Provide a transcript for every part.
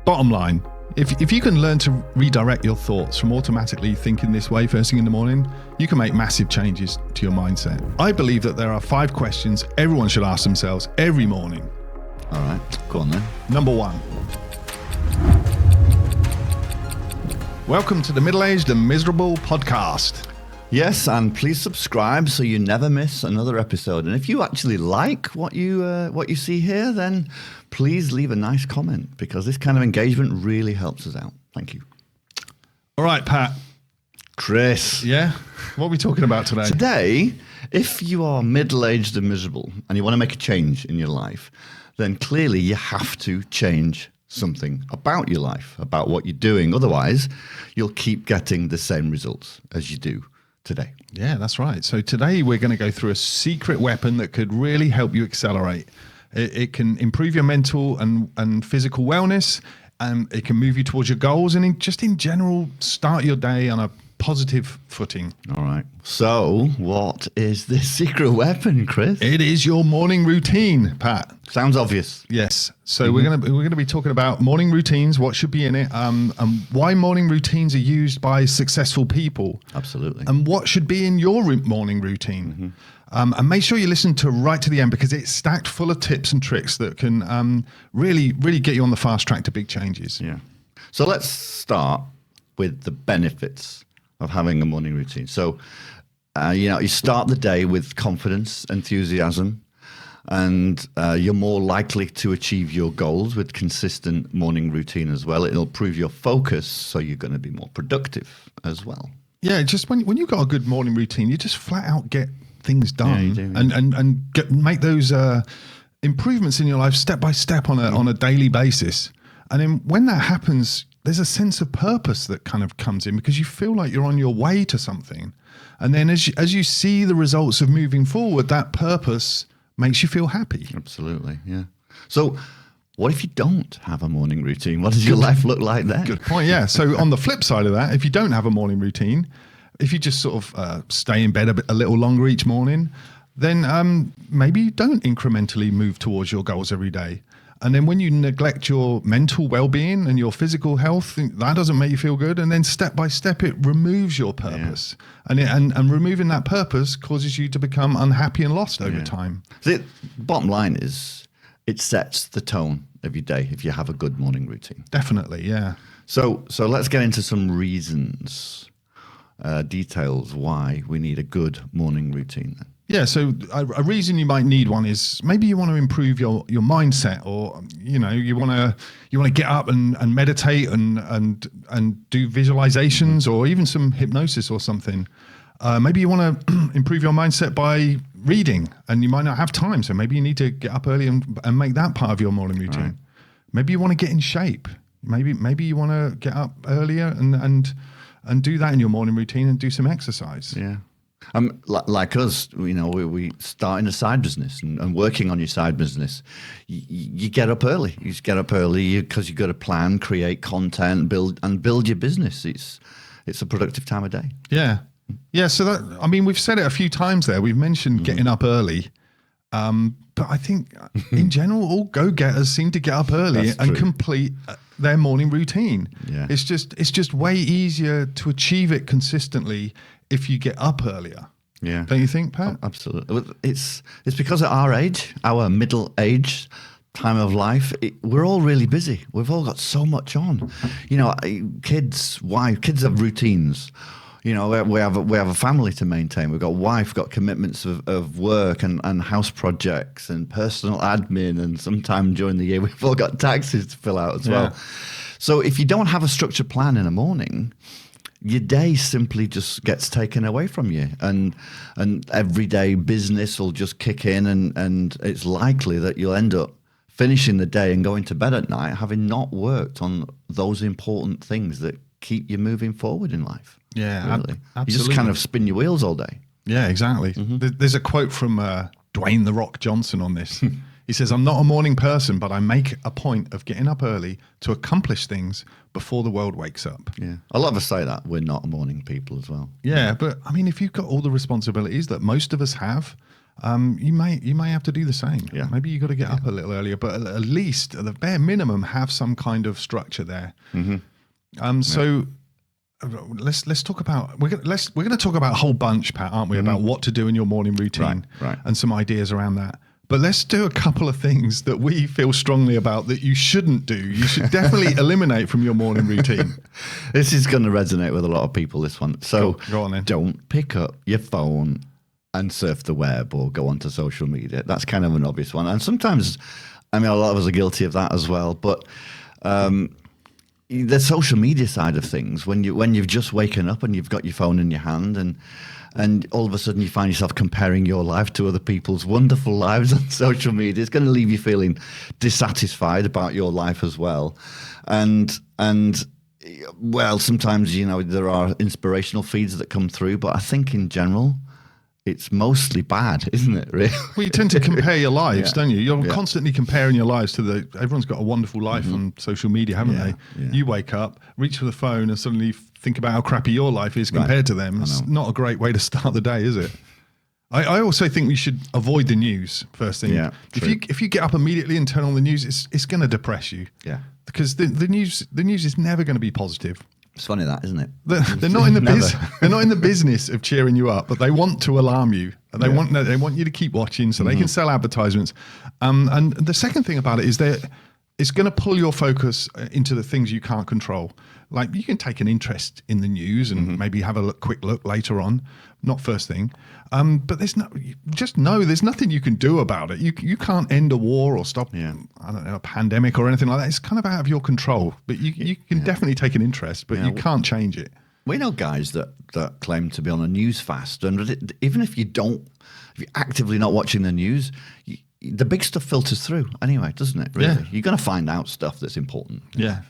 Bottom line, if you can learn to redirect your thoughts from automatically thinking this way first thing in the morning, you can make massive changes to your mindset. I believe that there are 5 questions everyone should ask themselves every morning. All right, go on then. Number 1. Welcome to the Middle-Aged and Miserable podcast. Yes, and please subscribe so you never miss another episode. And if you actually like what you see here, then please leave a nice comment, because this kind of engagement really helps us out. Thank you. All right, Pat. Chris. Yeah? What are we talking about today? Today, if you are middle-aged and miserable and you want to make a change in your life, then clearly you have to change something about your life, about what you're doing. Otherwise, you'll keep getting the same results as you do today. Yeah, that's right. So today we're going to go through a secret weapon that could really help you accelerate. It can improve your mental and physical wellness, and it can move you towards your goals, and in general, start your day on a positive footing. All right. So what is this secret weapon, Chris? It is your morning routine, Pat. Sounds obvious. Yes. So we're gonna be talking about morning routines, what should be in it, and why morning routines are used by successful people. Absolutely. And what should be in your morning routine. And make sure you listen right to the end, because it's stacked full of tips and tricks that can really get you on the fast track to big changes. Yeah. So let's start with the benefits of having a morning routine. So, you start the day with confidence, enthusiasm, and you're more likely to achieve your goals with consistent morning routine as well. It'll improve your focus, so you're going to be more productive as well. Yeah, just when you've got a good morning routine, you just flat out get things done. Yeah, you do, yeah. and make those improvements in your life step by step on a daily basis. And then when that happens, there's a sense of purpose that kind of comes in, because you feel like you're on your way to something. And then as you see the results of moving forward, that purpose makes you feel happy. Absolutely, yeah. So what if you don't have a morning routine? What does your life look like then? Good point, yeah. So on the flip side of that, if you don't have a morning routine, if you just sort of stay in bed a little longer each morning, then maybe you don't incrementally move towards your goals every day. And then when you neglect your mental well-being and your physical health, that doesn't make you feel good. And then step by step, it removes your purpose. Yeah. And removing that purpose causes you to become unhappy and lost over time. The bottom line is, it sets the tone of your day if you have a good morning routine. Definitely, yeah. So let's get into some reasons, details why we need a good morning routine then. Yeah, so a reason you might need one is maybe you want to improve your mindset, or you want to get up and meditate and do visualizations, or even some hypnosis or something. Maybe you want to improve your mindset by reading, and you might not have time, so maybe you need to get up early and make that part of your morning routine. Right. Maybe you want to get in shape. Maybe you want to get up earlier and do that in your morning routine and do some exercise. Yeah. Like us, we start in a side business and working on your side business. You get up early. You just get up early because you've got to plan, create content, build your business. It's a productive time of day. Yeah. Yeah. So we've said it a few times there. We've mentioned getting up early. But I think in general, all go-getters seem to get up early and complete their morning routine. Yeah. It's just way easier to achieve it consistently if you get up earlier. Yeah. Don't you think, Pat? Absolutely. It's because at our age, our middle age time of life, we're all really busy. We've all got so much on. Kids have routines. We have a family to maintain. We've got wife, got commitments of work and house projects and personal admin, and sometime during the year we've all got taxes to fill out as well. So if you don't have a structured plan in the morning, your day simply just gets taken away from you, and everyday business will just kick in, and it's likely that you'll end up finishing the day and going to bed at night having not worked on those important things that keep you moving forward in life. Yeah, really. Absolutely. You just kind of spin your wheels all day. Yeah, exactly. There's a quote from Dwayne "The Rock" Johnson on this. He says, "I'm not a morning person, but I make a point of getting up early to accomplish things before the world wakes up." Yeah, a lot of us say that we're not morning people as well. Yeah, but if you've got all the responsibilities that most of us have, you may have to do the same. Yeah. Maybe you got to get up a little earlier, but at least at the bare minimum, have some kind of structure there. So let's talk about we're going to talk about a whole bunch, Pat, aren't we? About what to do in your morning routine, right. and some ideas around that. But let's do a couple of things that we feel strongly about that you shouldn't do. You should definitely eliminate from your morning routine. This is going to resonate with a lot of people, this one. So go on then. Don't pick up your phone and surf the web or go onto social media. That's kind of an obvious one. And sometimes, I mean, a lot of us are guilty of that as well. But the social media side of things, when you've just waken up and you've got your phone in your hand and all of a sudden you find yourself comparing your life to other people's wonderful lives on social media, it's going to leave you feeling dissatisfied about your life as well. And well, sometimes, there are inspirational feeds that come through, but I think in general, it's mostly bad, isn't it, really? Well, you tend to compare your lives, don't you? You're constantly comparing your lives to everyone's got a wonderful life on social media, haven't they? Yeah. You wake up, reach for the phone and suddenly think about how crappy your life is compared to them. It's not a great way to start the day, is it? I also think we should avoid the news first thing. Yeah, if you get up immediately and turn on the news, it's going to depress you. Yeah. Because the news is never going to be positive. It's funny that, isn't it? They're not in the they're not in the business of cheering you up, but they want to alarm you. And they want you to keep watching so they can sell advertisements. And the second thing about it is that it's going to pull your focus into the things you can't control. Like you can take an interest in the news and maybe have a quick look later on, not first thing. But there's nothing you can do about it. You can't end a war or stop, I don't know, a pandemic or anything like that. It's kind of out of your control. But you can definitely take an interest, but you can't change it. We know guys that claim to be on a news fast, and even if you're actively not watching the news, the big stuff filters through anyway, doesn't it? Really, you're going to find out stuff that's important. Yeah.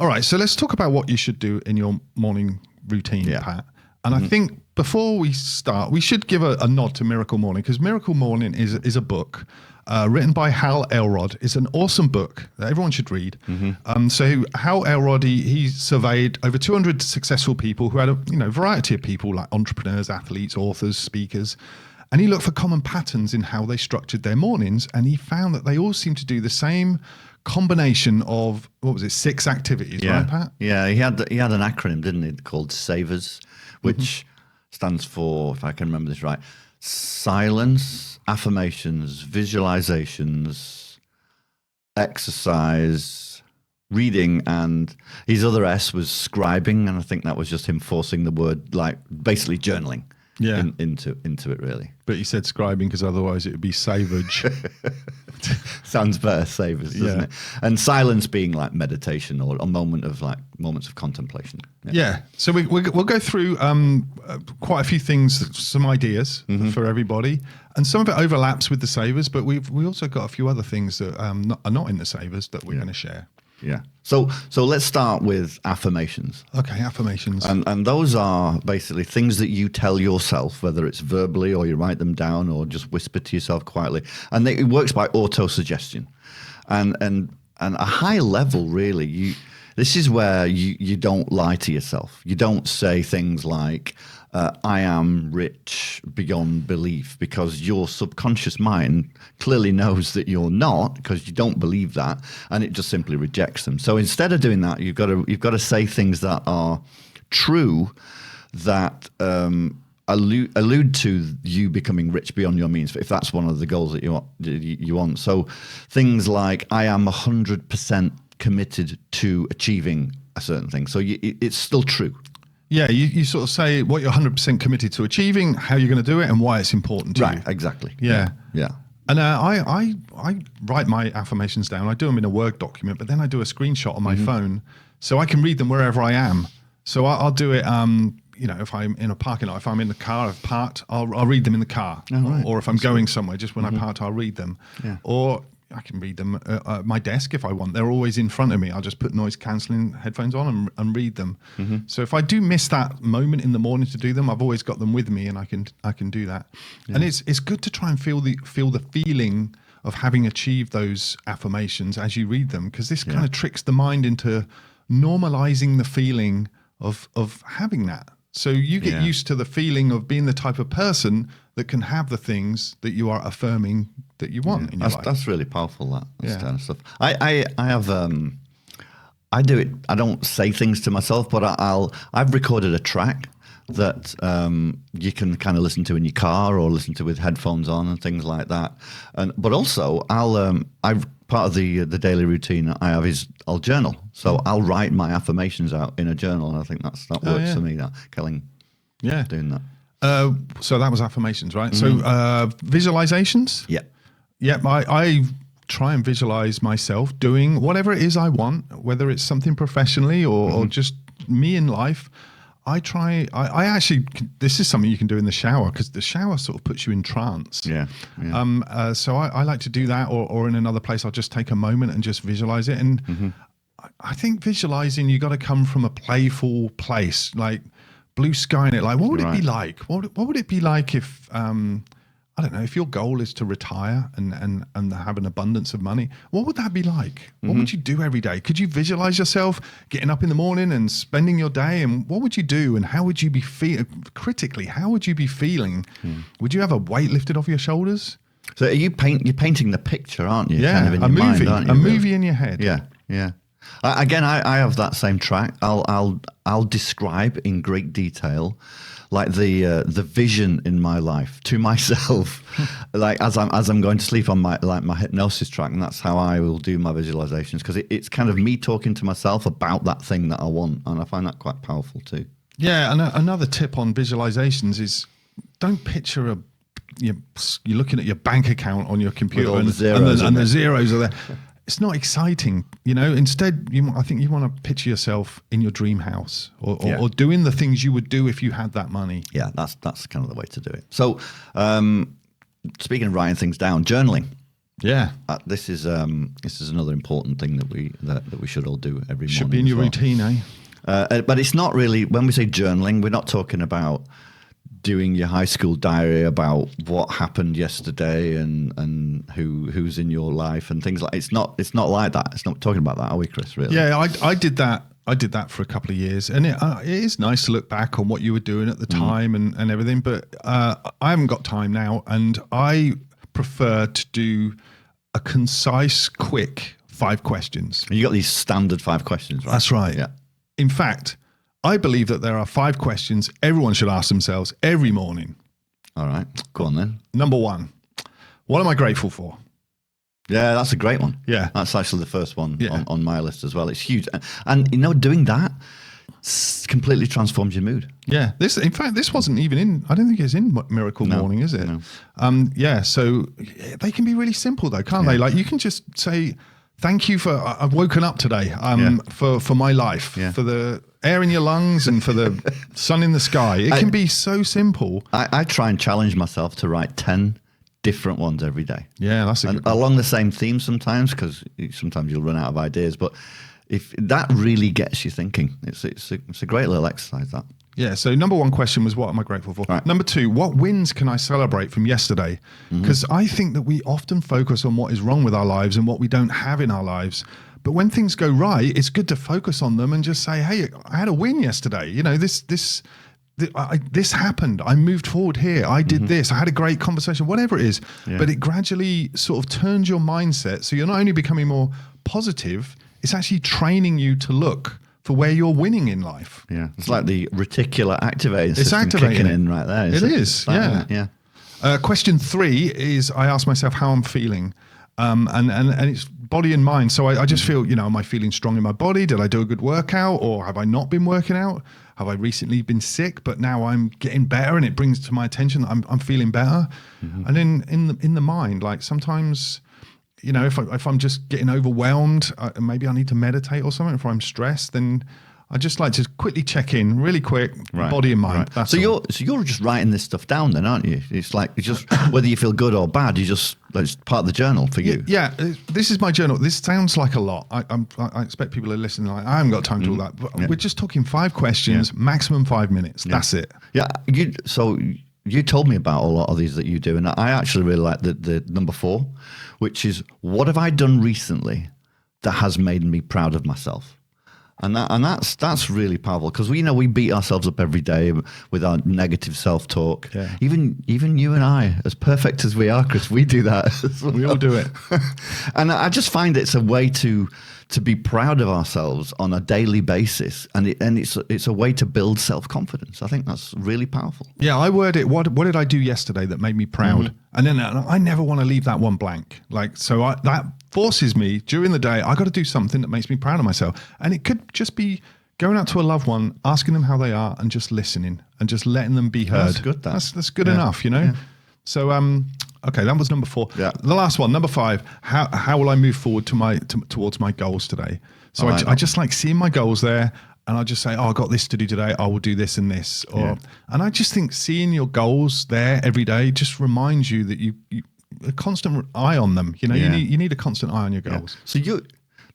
All right, so let's talk about what you should do in your morning routine, Pat. And I think before we start, we should give a nod to Miracle Morning, because Miracle Morning is a book written by Hal Elrod. It's an awesome book that everyone should read. So Hal Elrod, he surveyed over 200 successful people who had a variety of people like entrepreneurs, athletes, authors, speakers. And he looked for common patterns in how they structured their mornings. And he found that they all seemed to do the same combination of, 6 activities, right, Pat? Yeah, he had an acronym, didn't he, called SAVERS, which stands for, if I can remember this right, silence, affirmations, visualizations, exercise, reading, and his other S was scribing, and I think that was just him forcing the word, like basically journaling into it, really. But you said scribing because otherwise it would be savage. Sounds better, savers, doesn't it? And silence being like meditation or a moments of contemplation. Yeah. So we'll go through quite a few things, some ideas for everybody, and some of it overlaps with the savers. But we also got a few other things that are not in the savers that we're going to share. Yeah. So let's start with affirmations. Okay, affirmations. And those are basically things that you tell yourself, whether it's verbally or you write them down or just whisper to yourself quietly. And it works by auto-suggestion. And a high level, really, this is where you don't lie to yourself. You don't say things like, I am rich beyond belief, because your subconscious mind clearly knows that you're not, because you don't believe that, and it just simply rejects them. So instead of doing that, you've got to say things that are true, that allude to you becoming rich beyond your means, if that's one of the goals that you want. So things like, I am 100% committed to achieving a certain thing. So it's still true. Yeah, you sort of say what you're 100% committed to achieving, how you're going to do it, and why it's important to you. Right, exactly. Yeah. And I write my affirmations down. I do them in a Word document, but then I do a screenshot on my phone so I can read them wherever I am. So I'll do it, if I'm in a parking lot, if I'm in the car, I've parked, I'll read them in the car. Oh, right. Or if I'm going somewhere, just when I parked, I'll read them. Yeah. Or I can read them at my desk if I want. They're always in front of me. I'll just put noise cancelling headphones on and read them. So if I do miss that moment in the morning to do them, I've always got them with me, and I can do that. Yeah. And it's good to try and feel the feeling of having achieved those affirmations as you read them, because this kind of tricks the mind into normalizing the feeling of having that. So you get used to the feeling of being the type of person that can have the things that you are affirming that you want in your life. That's really powerful. That kind of stuff. I have I do it. I don't say things to myself, but I've recorded a track that you can kind of listen to in your car or listen to with headphones on and things like that. But also I've part of the daily routine I have is I'll journal. So I'll write my affirmations out in a journal, and I think that works for me. That Kelling, doing that. So that was affirmations, right? So visualizations. Yeah. I try and visualize myself doing whatever it is I want, whether it's something professionally or just me in life. I actually, this is something you can do in the shower, because the shower sort of puts you in trance. So I like to do that, or in another place, I'll just take a moment and just visualize it. And I think visualizing, you got to come from a playful place, like blue sky in it. Like, what would it be like? What would it be like if, I don't know, if your goal is to retire and have an abundance of money, what would that be like? What would you do every day? Could you visualize yourself getting up in the morning and spending your day? And what would you do? And how would you be feeling? Critically, how would you be feeling? Would you have a weight lifted off your shoulders? So you're painting the picture, aren't you? Yeah, kind of in a your movie, mind, aren't you, a movie in your head. Yeah. Again, I have that same track. I'll describe in great detail, like the vision in my life to myself, like as I'm going to sleep on my hypnosis track, and that's how I will do my visualizations, because it's kind of me talking to myself about that thing that I want, and I find that quite powerful too. Yeah, and another tip on visualizations is don't picture you're looking at your bank account on your computer and the zeros are there. It's not exciting, Instead, I think you want to picture yourself in your dream house or doing the things you would do if you had that money. Yeah, that's kind of the way to do it. So, speaking of writing things down, journaling. Yeah, this is another important thing that we should all do every morning. Should be in your routine, eh? But it's not really. When we say journaling, we're not talking about doing your high school diary about what happened yesterday and who's in your life and things like. It's not like that. It's not talking about that, are we, Chris? Really? Yeah, I did that. I did that for a couple of years, and it is nice to look back on what you were doing at the time and everything. But I haven't got time now, and I prefer to do a concise, quick 5 questions. You got these standard 5 questions, right? That's right. Yeah. In fact, I believe that there are 5 questions everyone should ask themselves every morning. All right, go on then. Number 1, what am I grateful for? Yeah, that's a great one. Yeah. That's actually the first one on my list as well. It's huge. And doing that completely transforms your mood. Yeah. In fact, this wasn't even in, I don't think it's in Miracle Morning, is it? No. So they can be really simple though, can't they? Like you can just say, thank you for, I've woken up today for my life, for the air in your lungs and for the sun in the sky. It can be so simple. I try and challenge myself to write 10 different ones every day. Yeah, that's a good one. Along the same theme sometimes, because sometimes you'll run out of ideas. But if that really gets you thinking, it's a great little exercise, that. Yeah, so number 1 question was, what am I grateful for? Right. Number 2, what wins can I celebrate from yesterday? Because I think that we often focus on what is wrong with our lives and what we don't have in our lives. But when things go right, it's good to focus on them and just say, hey, I had a win yesterday. This happened. I moved forward here. I did this. I had a great conversation, whatever it is. Yeah. But it gradually sort of turns your mindset. So you're not only becoming more positive, it's actually training you to look for where you're winning in life. Yeah, it's like the reticular activating it's system activating kicking in right there. It is, yeah. Question 3 is I ask myself how I'm feeling, and it's body and mind. So I just feel, am I feeling strong in my body? Did I do a good workout, or have I not been working out? Have I recently been sick, but now I'm getting better, and it brings to my attention that I'm feeling better. And then in the mind, like sometimes, if I'm just getting overwhelmed, maybe I need to meditate or something. If I'm stressed, then I just like to quickly check in, really quick, body and mind. Right. So you're just writing this stuff down, then, aren't you? It's like just whether you feel good or bad, it's part of the journal for you. Yeah, this is my journal. This sounds like a lot. I expect people are listening like, I haven't got time to all that. But we're just talking 5 questions, maximum 5 minutes. That's it. Yeah. You told me about a lot of these that you do, and I actually really like the number 4, which is, what have I done recently that has made me proud of myself? And that's really powerful, because we beat ourselves up every day with our negative self-talk. Yeah. Even you and I, as perfect as we are, Chris, we do that. We all do it. And I just find it's a way to be proud of ourselves on a daily basis, and it's a way to build self-confidence. I think that's really powerful. Yeah, I word it. What did I do yesterday that made me proud? And then I never want to leave that one blank. That forces me during the day. I got to do something that makes me proud of myself, and it could just be going out to a loved one, asking them how they are, and just listening and just letting them be heard. That's good. That's good enough, you know. Yeah. So okay, that was number 4. Yeah. The last one, number 5. How will I move forward towards my goals today? So I just like seeing my goals there, and I just say, I got this to do today. I will do this and this. And I just think seeing your goals there every day just reminds you that you a constant eye on them. You know, you need a constant eye on your goals. Yeah. So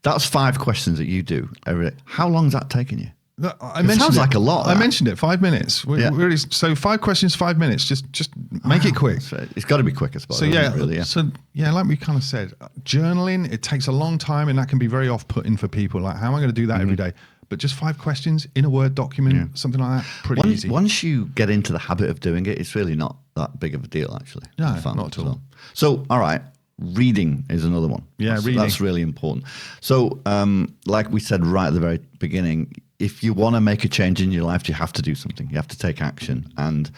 that's 5 questions that you do every day. How long's that taking you? It sounds like a lot. I mentioned it, 5 minutes. So 5 questions, 5 minutes. Just make it quick. It's got to be quick, I suppose. So like we kind of said, journaling, it takes a long time, and that can be very off-putting for people. Like, how am I going to do that every day? But just 5 questions in a Word document, something like that, pretty easy. Once you get into the habit of doing it, it's really not that big of a deal, actually. No, not at all. So, all right. Reading is another one. Yeah, reading. That's really important. So, like we said right at the very beginning, if you want to make a change in your life, you have to do something. You have to take action. And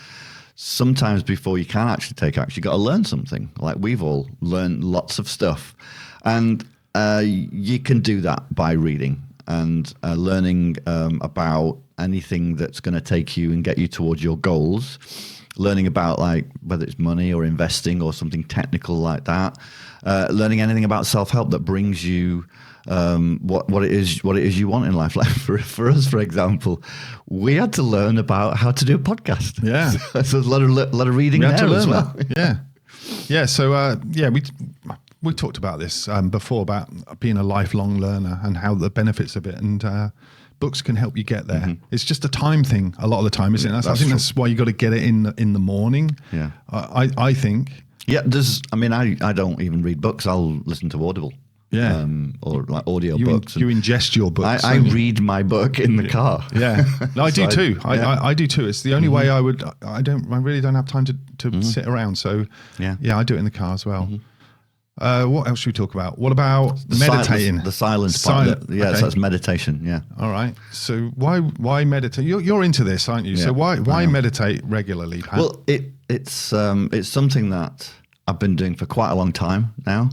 sometimes before you can actually take action, you've got to learn something. Like, we've all learned lots of stuff. And you can do that by reading and learning about anything that's going to take you and get you towards your goals. Learning about, like, whether it's money or investing or something technical like that. Learning anything about self-help that brings you what it is you want in life. Like for us, for example, we had to learn about how to do a podcast. Yeah, so there's a lot of reading there as well. Yeah. So we talked about this before, about being a lifelong learner and how the benefits of it, and books can help you get there. It's just a time thing a lot of the time, isn't it? I think that's why you got to get it in the morning. Yeah, I think. Yeah, I don't even read books. I'll listen to Audible. Yeah, or like audio books. You ingest your books. I read my book in the car. Yeah, no, I do too. I do too. It's the only way I would. I really don't have time to sit around. So yeah, I do it in the car as well. What else should we talk about? What about meditating? The silence part. So that's meditation. Yeah. All right. So why meditate? You're into this, aren't you? Yeah, so why meditate regularly, Pat? Well, it's something that I've been doing for quite a long time now.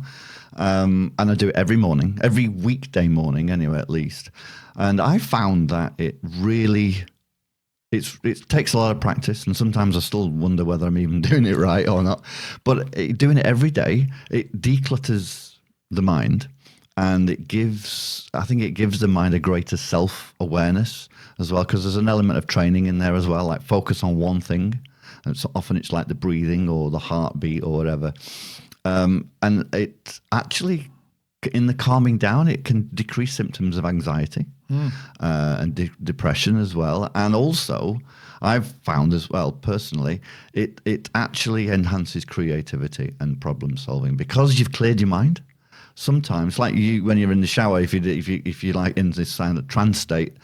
And I do it every morning, every weekday morning anyway, at least. And I found that it takes a lot of practice, and sometimes I still wonder whether I'm even doing it right or not. But doing it every day, it declutters the mind, and I think it gives the mind a greater self-awareness as well, because there's an element of training in there as well, like focus on one thing. And often it's like the breathing or the heartbeat or whatever. And it actually, in the calming down, it can decrease symptoms of anxiety and depression as well. And also, I've found as well, personally, it actually enhances creativity and problem solving, because you've cleared your mind. Sometimes, like when you're in the shower, if you like in this kind of trance state,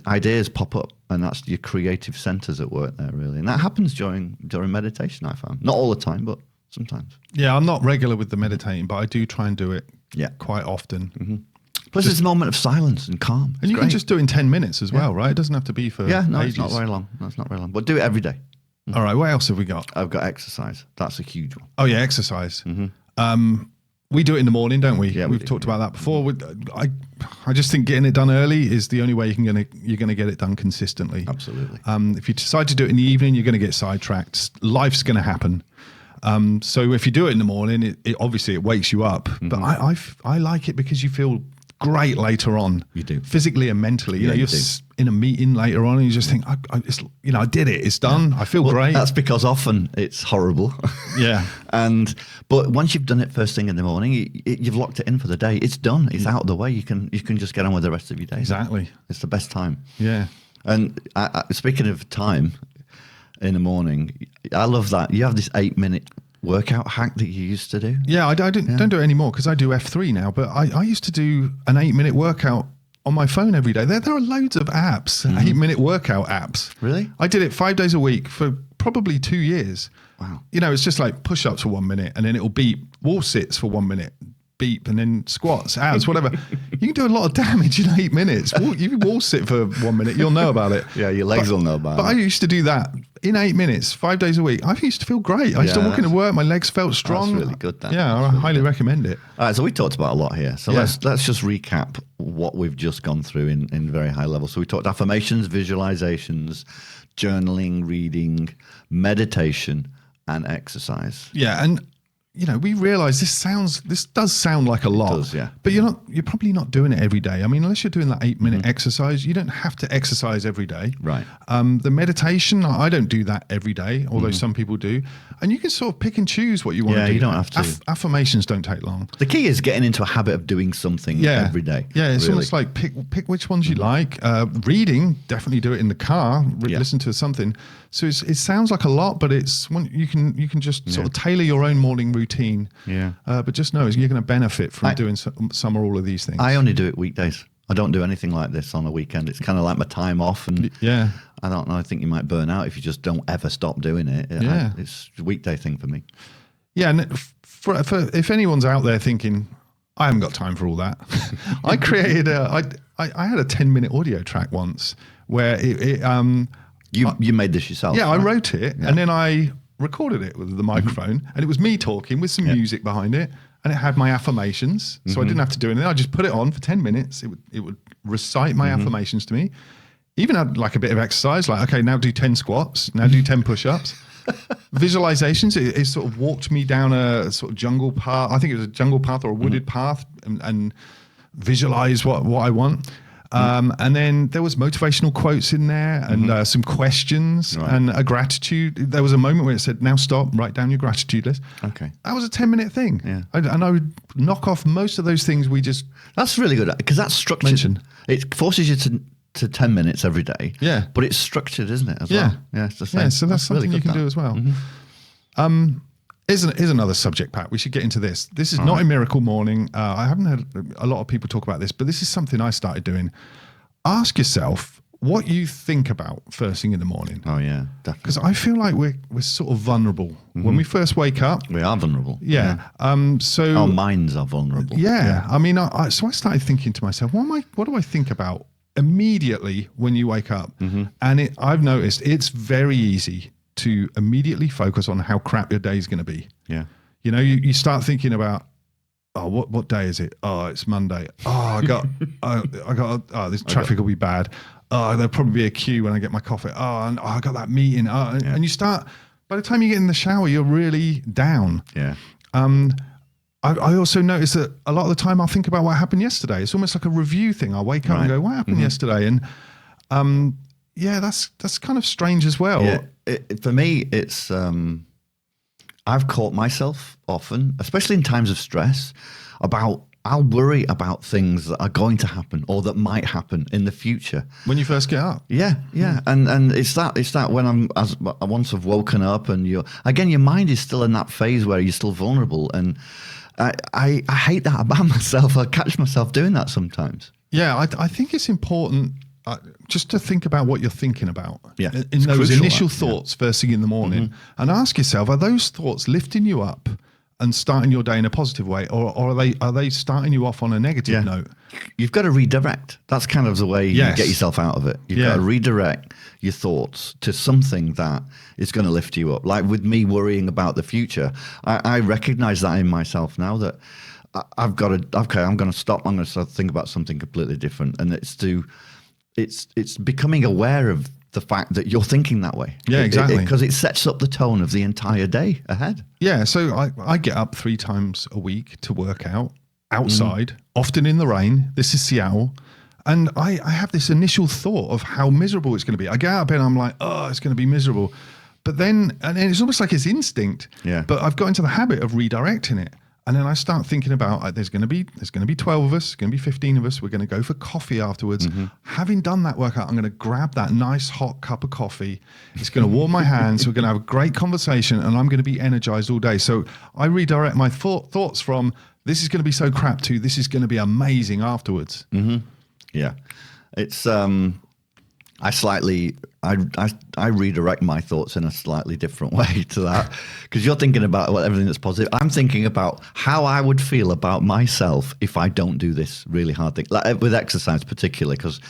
ideas pop up, and that's your creative centers at work there, really. And that happens during meditation, I found. Not all the time, but sometimes. Yeah, I'm not regular with the meditating, but I do try and do it quite often. Plus, it's a moment of silence and calm. And you can just do it in 10 minutes as well, right? It doesn't have to be for ages. It's not very long. That's not very long. But do it every day. All right, what else have we got? I've got exercise. That's a huge one. Oh, yeah, exercise. We do it in the morning, don't we? Yeah, we've talked about that before. I just think getting it done early is the only way you're going to get it done consistently. Absolutely. If you decide to do it in the evening, you're going to get sidetracked. Life's going to happen. So if you do it in the morning, it obviously it wakes you up. But I like it because you feel great later on. You do. Physically and mentally. You know, you're in a meeting later on and you just think, I did it. It's done. I feel great. That's because often it's horrible. Yeah. But once you've done it first thing in the morning, you've locked it in for the day. It's done. It's out of the way. You can just get on with the rest of your day. Exactly. It's the best time. Yeah. And speaking of time in the morning, I love that. You have this 8-minute workout hack that you used to do. Yeah, I don't do it anymore because I do F3 now. But I used to do an 8-minute workout on my phone every day. There are loads of apps, 8-minute workout apps. Really? I did it 5 days a week for probably 2 years. Wow. You know, it's just like push-ups for 1 minute and then it'll beep, wall sits for 1 minute, beep, and then squats, abs, whatever. You can do a lot of damage in 8 minutes. You wall sit for 1 minute, you'll know about it. Yeah, your legs will know about But it. I used to do that in 8 minutes, 5 days a week. I used to feel great. I used to walk into work, my legs felt strong. That's really good. Yeah, I highly recommend it. All right, so we talked about a lot here. So Yeah. let's just recap what we've just gone through in very high level. So we talked affirmations, visualizations, journaling, reading, meditation, and exercise. Yeah, and you know, we realize this does sound like a lot. does, yeah. But you're probably not doing it every day. I mean, unless you're doing that 8-minute exercise, you don't have to exercise every day. Right. The meditation, I don't do that every day, although some people do. And you can sort of pick and choose what you want to do. Yeah, you don't have to. Affirmations don't take long. The key is getting into a habit of doing something every day. Yeah, it's really. almost like pick which ones you like. Reading, definitely do it in the car. Listen to something. So it sounds like a lot, but it's you can just sort of tailor your own morning routine. Yeah. But just know you're going to benefit from doing some or all of these things. I only do it weekdays. I don't do anything like this on a weekend. It's kind of like my time off, and yeah. I don't know. I think you might burn out if you just don't ever stop doing it. Yeah. It's a weekday thing for me. Yeah, and for if anyone's out there thinking, I haven't got time for all that, I created I had a 10-minute audio track once where You made this yourself? Yeah, right? I wrote it and then I recorded it with the microphone and it was me talking with some music behind it and it had my affirmations. So I didn't have to do anything. I just put it on for 10 minutes. It would recite my affirmations to me. Even had like a bit of exercise, like, okay, now do 10 squats, now do 10 push-ups. Visualizations, it sort of walked me down a sort of jungle path. I think it was a jungle path or a wooded path and visualize what I want. And then there was motivational quotes in there and some questions and a gratitude. There was a moment where it said, now stop, write down your gratitude list. Okay. That was a 10-minute thing. Yeah. And I would knock off most of those things we just That's really good because that's structured. mentioned. It forces you to 10 minutes every day. Yeah. But it's structured, isn't it? As Yeah. well? Yeah. It's the same. Yeah, so that's really something you good, can do as well. Here's another subject, Pat. We should get into this. This is not a miracle morning. I haven't heard a lot of people talk about this, but this is something I started doing. Ask yourself what you think about first thing in the morning. Oh yeah, definitely. Because I feel like we're sort of vulnerable when we first wake up. We are vulnerable. Yeah. So Our minds are vulnerable. yeah. I mean, so I started thinking to myself, what do I think about immediately when you wake up? And I've noticed it's very easy to immediately focus on how crap your day is going to be. Yeah. You know, you start thinking about, oh, what day is it? Oh, it's Monday. Oh, this traffic will be bad. Oh, there'll probably be a queue when I get my coffee. Oh, and I got that meeting. Oh, and you start, by the time you get in the shower, you're really down. Yeah. I also notice that a lot of the time I'll think about what happened yesterday. It's almost like a review thing. I'll wake up and go, what happened yesterday? And that's kind of strange as well. Yeah. For me, it's I've caught myself often, especially in times of stress, I'll worry about things that are going to happen or that might happen in the future. When you first get up. Yeah. And it's that when once I've woken up and your mind is still in that phase where you're still vulnerable. And I hate that about myself. I catch myself doing that sometimes. Yeah, I think it's important just to think about what you're thinking about in it's those crucial, initial thoughts first thing in the morning and ask yourself, are those thoughts lifting you up and starting your day in a positive way or are they starting you off on a negative note? You've got to redirect. That's kind of the way you get yourself out of it. You've got to redirect your thoughts to something that is going to lift you up. Like with me worrying about the future, I recognize that in myself now that I've got to, okay, I'm going to stop. I'm going to start to think about something completely different. And it's becoming aware of the fact that you're thinking that way. Yeah, exactly. Because it sets up the tone of the entire day ahead. Yeah, so I get up 3 times a week to work out outside, often in the rain. This is Seattle. And I have this initial thought of how miserable it's going to be. I get out of bed and I'm like, oh, it's going to be miserable. But then it's almost like it's instinct. Yeah. But I've got into the habit of redirecting it. And then I start thinking about there's going to be 12 of us, there's going to be 15 of us. We're going to go for coffee afterwards. Having done that workout, I'm going to grab that nice hot cup of coffee. It's going to warm my hands. We're going to have a great conversation, and I'm going to be energized all day. So I redirect my thoughts from this is going to be so crap to this is going to be amazing afterwards. Yeah. It's I redirect my thoughts in a slightly different way to that, because you're thinking about everything that's positive. I'm thinking about how I would feel about myself if I don't do this really hard thing, like with exercise particularly, because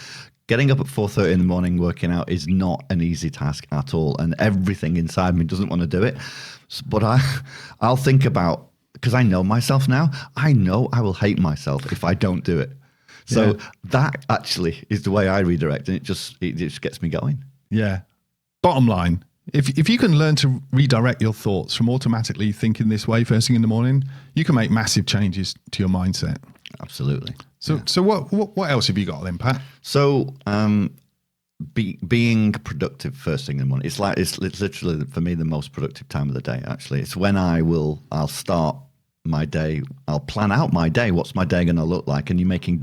getting up at 4:30 in the morning working out is not an easy task at all, and everything inside me doesn't want to do it. But I'll think about, because I know myself now, I know I will hate myself if I don't do it. So that actually is the way I redirect, and it just gets me going. Yeah. Bottom line, if you can learn to redirect your thoughts from automatically thinking this way first thing in the morning, you can make massive changes to your mindset. Absolutely. So what else have you got then, Pat? So being productive first thing in the morning. It's literally for me the most productive time of the day. Actually, it's when I'll start my day. I'll plan out my day. What's my day going to look like? And you're taking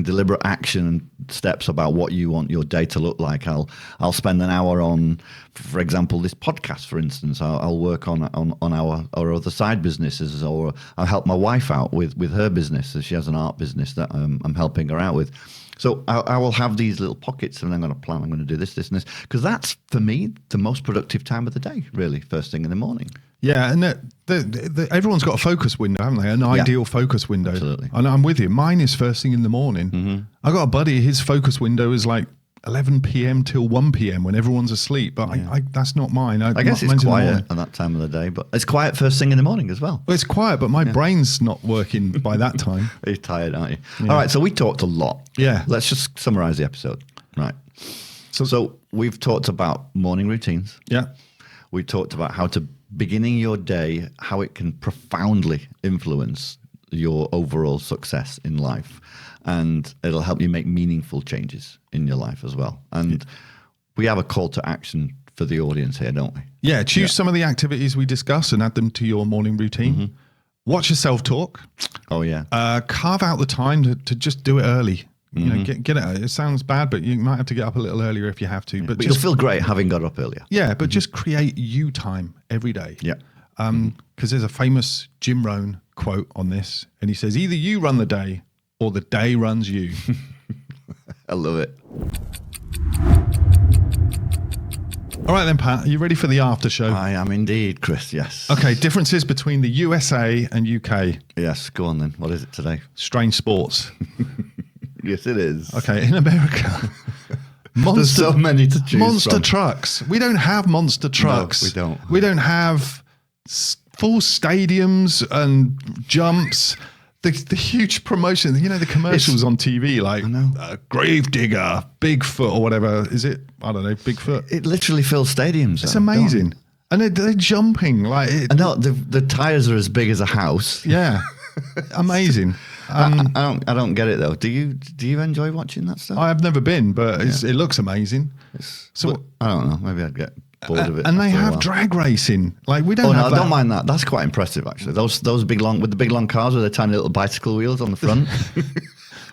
deliberate action and steps about what you want your day to look like. I'll spend an hour on, for example, this podcast, for instance. I'll work on our other side businesses, or I'll help my wife out with her business. She has an art business that I'm helping her out with. So I will have these little pockets, and I'm going to plan. I'm going to do this, and this, because that's for me the most productive time of the day. Really, first thing in the morning. Yeah, and everyone's got a focus window, haven't they? An ideal focus window. Absolutely. And I'm with you. Mine is first thing in the morning. Mm-hmm. I got a buddy, his focus window is like 11 p.m. till 1 p.m. when everyone's asleep. But I that's not mine. I guess it's quiet at that time of the day, but it's quiet first thing in the morning as well. Well, it's quiet, but my brain's not working by that time. You're tired, aren't you? Yeah. All right, so we talked a lot. Yeah. Let's just summarize the episode. Right. So we've talked about morning routines. Yeah. We talked about how to beginning your day, how it can profoundly influence your overall success in life, and it'll help you make meaningful changes in your life as well. And we have a call to action for the audience here, don't we? Yeah, choose some of the activities we discuss and add them to your morning routine. Mm-hmm. Watch your self-talk. Oh, yeah. Carve out the time to just do it early. You know, get it. It sounds bad, but you might have to get up a little earlier if you have to. But you'll feel great having got up earlier. Yeah, but just create you time every day. Yeah. Because there's a famous Jim Rohn quote on this, and he says, either you run the day or the day runs you. I love it. All right then, Pat, are you ready for the after show? I am indeed, Chris, yes. Okay, differences between the USA and UK. Yes, go on then. What is it today? Strange sports. Yes, it is. Okay, in America, there's so many to choose monster from. trucks. We don't have monster trucks. No, we don't. We don't have full stadiums and jumps. The huge promotion, you know, the commercials on TV, like Gravedigger, Bigfoot, or whatever. Is it? I don't know, Bigfoot. It literally fills stadiums. It's amazing. And they're jumping. Like I know, the tires are as big as a house. Yeah. Amazing. I don't get it though. Do you enjoy watching that stuff? I have never been, but it looks amazing. So I don't know. Maybe I'd get bored of it. And they have drag racing. Like we don't. I don't mind that. That's quite impressive actually. Those big long cars with the tiny little bicycle wheels on the front.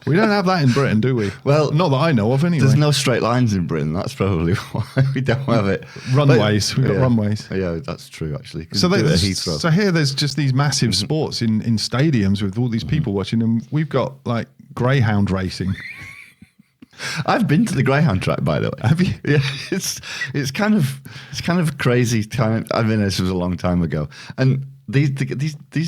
We don't have that in Britain, do we? Well, not that I know of anyway. There's no straight lines in Britain. That's probably why we don't have it. Runways. We've got runways. Yeah, that's true, actually. So here there's just these massive sports in stadiums with all these people watching, and we've got like greyhound racing. I've been to the greyhound track, by the way. Have you? Yeah, it's kind of crazy time. I mean, this was a long time ago, and these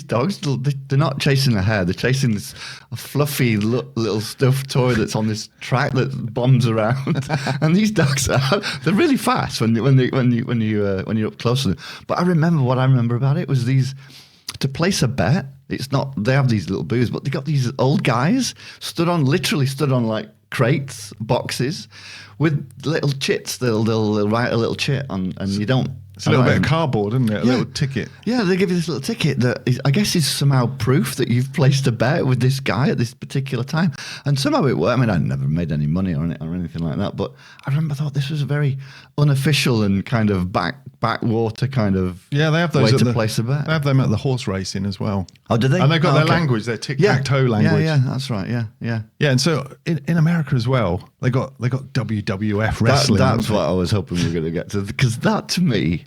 dogs, they're not chasing a hare. They're chasing this fluffy little stuffed toy that's on this track that bombs around. And these dogs they're really fast when you're up close to them. But I remember about it was to place a bet. It's not, they have these little booths, but they got these old guys literally stood on like crates, boxes with little chits. They'll write a little chit on, and you don't. It's a little bit of cardboard, isn't it? A little ticket. Yeah, they give you this little ticket that I guess is somehow proof that you've placed a bet with this guy at this particular time. And somehow it worked. I mean, I never made any money on it or anything like that, but I thought this was a very unofficial and kind of backwater kind of they have those way to place a bet. They have them at the horse racing as well. Oh, do they? And they've got their language, their tic-tac-toe language. Yeah, that's right. Yeah. Yeah, and so in America as well, they got WWF wrestling. That's what I was hoping we were going to get to, because that to me,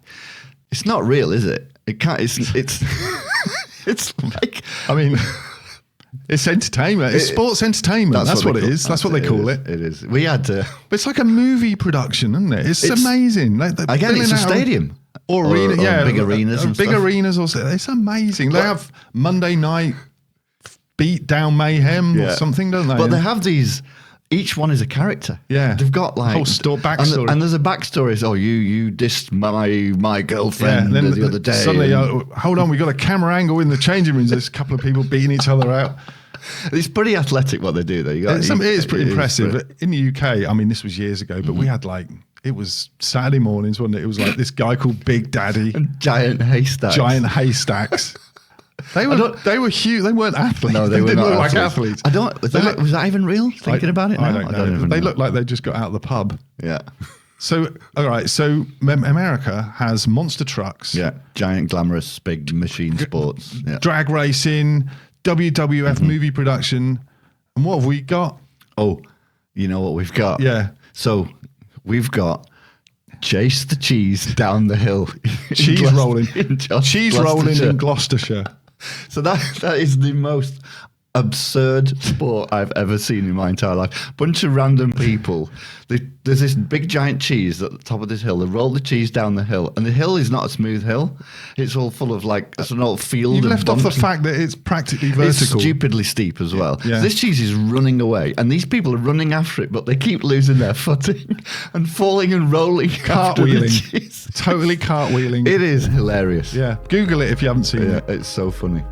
it's not real, is it? It can't. It's it's like, I mean, It's entertainment. It's sports entertainment. That's what it is. That's what they call it. It is. We had to. But it's like a movie production, isn't it? It's amazing. Like again, it's a stadium. Or arena, yeah. Big arenas and big stuff. arenas also. It's amazing. They have Monday night beat down mayhem or something, don't they? But they have these. Each one is a character. Yeah. They've got like whole backstory. and there's a backstory. So you dissed my girlfriend the other day. Suddenly, hold on, we got a camera angle in the changing rooms. There's a couple of people beating each other out. It's pretty athletic what they do there. It is pretty impressive. In the UK, I mean, this was years ago, but we had it was Saturday mornings, wasn't it? It was like this guy called Big Daddy. And giant haystacks. They were huge. They weren't athletes. No, they didn't were look not like athletes. athletes. Was that even real? Thinking about it now? I don't know. They look like they just got out of the pub. Yeah. So, all right. So, America has monster trucks. Yeah. Giant, glamorous, big machine sports. Yeah. Drag racing, WWF movie production. And what have we got? Oh, you know what we've got? Yeah. So, we've got Chase the Cheese down the hill. Cheese rolling. Cheese rolling in Gloucestershire. So that is the most absurd sport I've ever seen in my entire life. Bunch of random people. There's this big giant cheese at the top of this hill. They roll the cheese down the hill, and the hill is not a smooth hill. It's all full of it's an old field. You've left off the fact that it's practically vertical. It's stupidly steep as well. Yeah. So this cheese is running away, and these people are running after it, but they keep losing their footing and falling and rolling. Cartwheeling. Totally cartwheeling. It is hilarious. Yeah. Google it if you haven't seen it. It's so funny.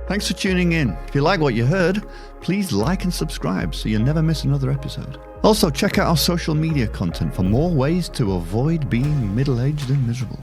Thanks for tuning in. If you like what you heard, please like and subscribe so you never miss another episode. Also, check out our social media content for more ways to avoid being middle-aged and miserable.